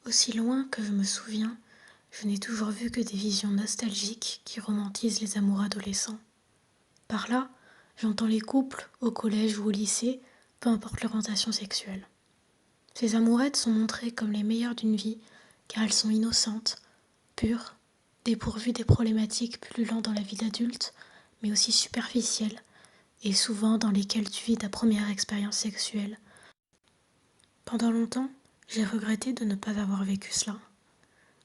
Aussi loin que je me souviens, je n'ai toujours vu que des visions nostalgiques qui romantisent les amours adolescents. Par là, j'entends les couples au collège ou au lycée, peu importe l'orientation sexuelle. Ces amourettes sont montrées comme les meilleures d'une vie, car elles sont innocentes, pures, dépourvues des problématiques pullulant dans la vie d'adulte, mais aussi superficielles, et souvent dans lesquelles tu vis ta première expérience sexuelle. Pendant longtemps, j'ai regretté de ne pas avoir vécu cela.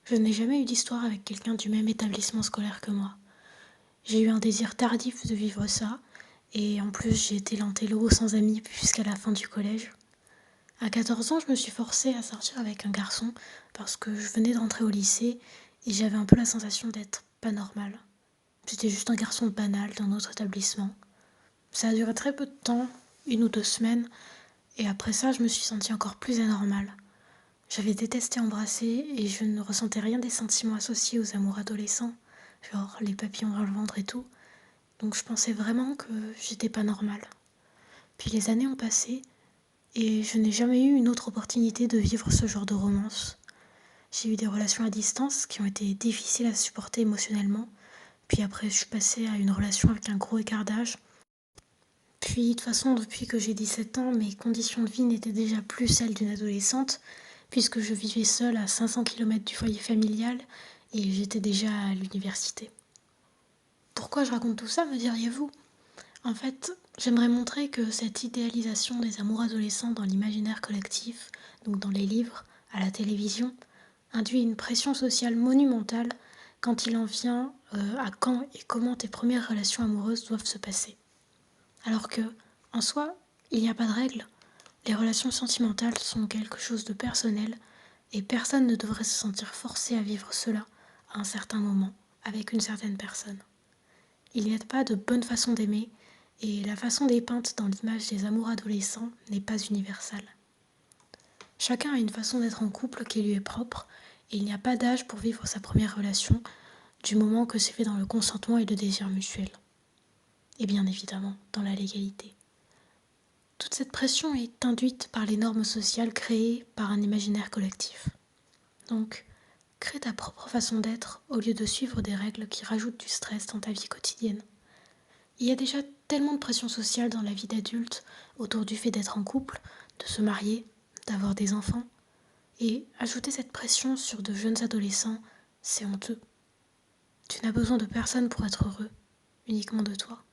Je n'ai jamais eu d'histoire avec quelqu'un du même établissement scolaire que moi. J'ai eu un désir tardif de vivre ça, et en plus j'ai été l'intello sans amis jusqu'à la fin du collège. À 14 ans, je me suis forcée à sortir avec un garçon parce que je venais d'entrer au lycée et j'avais un peu la sensation d'être pas normale. C'était juste un garçon banal d'un autre établissement. Ça a duré très peu de temps, 1 ou 2 semaines, et après ça, je me suis sentie encore plus anormale. J'avais détesté embrasser et je ne ressentais rien des sentiments associés aux amours adolescents, genre les papillons dans le ventre et tout. Donc je pensais vraiment que j'étais pas normale. Puis les années ont passé et je n'ai jamais eu une autre opportunité de vivre ce genre de romance. J'ai eu des relations à distance qui ont été difficiles à supporter émotionnellement. Puis après, je suis passée à une relation avec un gros écart d'âge. Puis de toute façon, depuis que j'ai 17 ans, mes conditions de vie n'étaient déjà plus celles d'une adolescente, puisque je vivais seule à 500 km du foyer familial et j'étais déjà à l'université. Pourquoi je raconte tout ça, me diriez-vous? En fait, j'aimerais montrer que cette idéalisation des amours adolescents dans l'imaginaire collectif, donc dans les livres, à la télévision, induit une pression sociale monumentale quand il en vient à quand et comment tes premières relations amoureuses doivent se passer. Alors que, en soi, il n'y a pas de règle. Les relations sentimentales sont quelque chose de personnel et personne ne devrait se sentir forcé à vivre cela à un certain moment avec une certaine personne. Il n'y a pas de bonne façon d'aimer et la façon dépeinte dans l'image des amours adolescents n'est pas universelle. Chacun a une façon d'être en couple qui lui est propre et il n'y a pas d'âge pour vivre sa première relation du moment que c'est fait dans le consentement et le désir mutuel. Et bien évidemment, dans la légalité. Toute cette pression est induite par les normes sociales créées par un imaginaire collectif. Donc, crée ta propre façon d'être au lieu de suivre des règles qui rajoutent du stress dans ta vie quotidienne. Il y a déjà tellement de pression sociale dans la vie d'adulte autour du fait d'être en couple, de se marier, d'avoir des enfants. Et ajouter cette pression sur de jeunes adolescents, c'est honteux. Tu n'as besoin de personne pour être heureux, uniquement de toi.